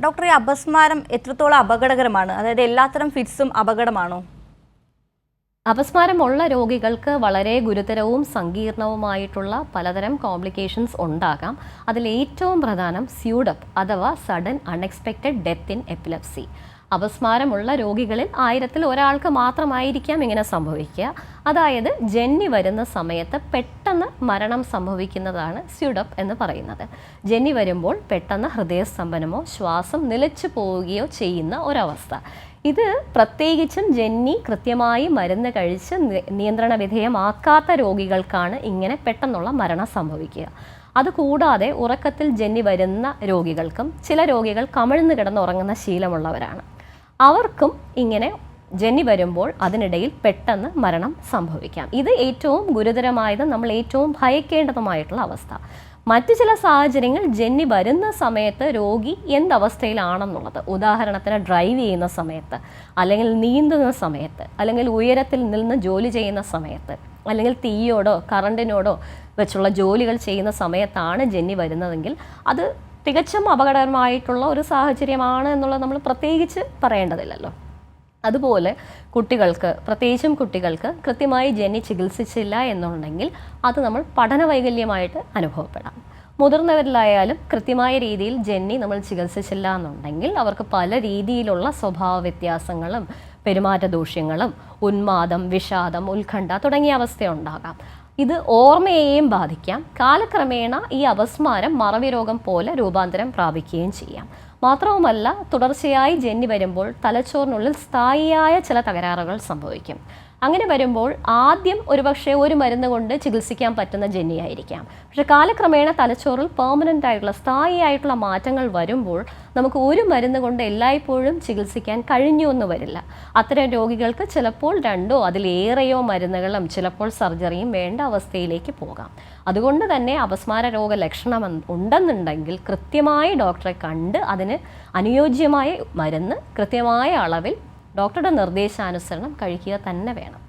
Doctor, ഈ അപസ്മാരം എത്രത്തോളം അപകടകരമാണ്? അതായത് എല്ലാത്തരം ഫിറ്റ്സും അപകടമാണോ? അപസ്മാരമുള്ള രോഗികൾക്ക് വളരെ ഗുരുതരവും സങ്കീർണവുമായിട്ടുള്ള പലതരം കോംപ്ലിക്കേഷൻസ് ഉണ്ടാകാം. അതിൽ ഏറ്റവും പ്രധാനം സ്യൂഡപ്പ് അഥവാ sudden unexpected death in epilepsy. അപസ്മാരമുള്ള രോഗികളിൽ 1000-ൽ ഒരാൾക്ക് മാത്രമായിരിക്കാം ഇങ്ങനെ സംഭവിക്കുക. അതായത് ജന്നി വരുന്ന സമയത്ത് പെട്ടെന്ന് മരണം സംഭവിക്കുന്നതാണ് സ്യൂഡപ്പ് എന്ന് പറയുന്നത്. ജന്നി വരുമ്പോൾ പെട്ടെന്ന് ഹൃദയസ്തംഭനമോ ശ്വാസം നിലച്ചു പോവുകയോ ചെയ്യുന്ന ഒരവസ്ഥ. ഇത് പ്രത്യേകിച്ചും ജന്നി കൃത്യമായി മരുന്ന് കഴിച്ച് നിയന്ത്രണ വിധേയമാക്കാത്ത രോഗികൾക്കാണ് ഇങ്ങനെ പെട്ടെന്നുള്ള മരണം സംഭവിക്കുക. അതുകൂടാതെ ഉറക്കത്തിൽ ജന്നി വരുന്ന രോഗികൾക്കും ചില രോഗികൾ കമിഴ്ന്ന് കിടന്നുറങ്ങുന്ന ശീലമുള്ളവരാണ്. അവർക്കും ഇങ്ങനെ ജന്നി വരുമ്പോൾ അതിനിടയിൽ പെട്ടെന്ന് മരണം സംഭവിക്കാം. ഇത് ഏറ്റവും ഗുരുതരമായതും നമ്മൾ ഏറ്റവും ഭയക്കേണ്ടതുമായിട്ടുള്ള അവസ്ഥ. മറ്റു ചില സാഹചര്യങ്ങൾ ജന്നി വരുന്ന സമയത്ത് രോഗി എന്തവസ്ഥയിലാണെന്നുള്ളത്, ഉദാഹരണത്തിന് ഡ്രൈവ് ചെയ്യുന്ന സമയത്ത്, അല്ലെങ്കിൽ നീന്തുന്ന സമയത്ത്, അല്ലെങ്കിൽ ഉയരത്തിൽ നിന്ന് ജോലി ചെയ്യുന്ന സമയത്ത്, അല്ലെങ്കിൽ തീയോടോ കറണ്ടിനോടോ വെച്ചുള്ള ജോലികൾ ചെയ്യുന്ന സമയത്താണ് ജന്നി വരുന്നതെങ്കിൽ അത് തികച്ചും അപകടകരമായിട്ടുള്ള ഒരു സാഹചര്യമാണ് എന്നുള്ളത് നമ്മൾ പ്രത്യേകിച്ച് പറയേണ്ടതില്ലല്ലോ. അതുപോലെ കുട്ടികൾക്ക്, പ്രത്യേകിച്ചും കുട്ടികൾക്ക് കൃത്യമായി ജന്നി ചികിത്സിച്ചില്ല എന്നുണ്ടെങ്കിൽ അത് നമ്മൾ പഠനവൈകല്യമായിട്ട് അനുഭവപ്പെടാം. മുതിർന്നവരിലായാലും കൃത്യമായ രീതിയിൽ ജന്നി നമ്മൾ ചികിത്സിച്ചില്ല എന്നുണ്ടെങ്കിൽ അവർക്ക് പല രീതിയിലുള്ള സ്വഭാവ വ്യത്യാസങ്ങളും പെരുമാറ്റ ദൂഷ്യങ്ങളും ഉന്മാദം, വിഷാദം, ഉത്കണ്ഠ തുടങ്ങിയ അവസ്ഥയുണ്ടാകാം. ഇത് ഓർമ്മയെയും ബാധിക്കാം. കാലക്രമേണ ഈ അപസ്മാരം മറവി രോഗം പോലെ രൂപാന്തരം പ്രാപിക്കുകയും ചെയ്യാം. മാത്രവുമല്ല, തുടർച്ചയായി ജന്നി വരുമ്പോൾ തലച്ചോറിനുള്ളിൽ സ്ഥായിയായ ചില തകരാറുകൾ സംഭവിക്കും. അങ്ങനെ വരുമ്പോൾ ആദ്യം ഒരുപക്ഷെ ഒരു മരുന്ന് കൊണ്ട് ചികിത്സിക്കാൻ പറ്റുന്ന ജന്നിയായിരിക്കാം. പക്ഷെ കാലക്രമേണ തലച്ചോറിൽ പെർമനൻ്റ് ആയിട്ടുള്ള സ്ഥായിയായിട്ടുള്ള മാറ്റങ്ങൾ വരുമ്പോൾ നമുക്ക് ഒരു മരുന്ന് കൊണ്ട് എല്ലായ്പ്പോഴും ചികിത്സിക്കാൻ കഴിഞ്ഞു എന്ന് വരില്ല. അത്തരം രോഗികൾക്ക് ചിലപ്പോൾ 2ഓ അതിലേറെയോ മരുന്നുകളും ചിലപ്പോൾ സർജറിയും വേണ്ട അവസ്ഥയിലേക്ക് പോകാം. അതുകൊണ്ട് തന്നെ അപസ്മാര രോഗ ലക്ഷണം ഉണ്ടെന്നുണ്ടെങ്കിൽ കൃത്യമായി ഡോക്ടറെ കണ്ട് അതിന് അനുയോജ്യമായ മരുന്ന് കൃത്യമായ അളവിൽ ഡോക്ടറുടെ നിർദ്ദേശാനുസരണം കഴിക്കുക തന്നെ വേണം.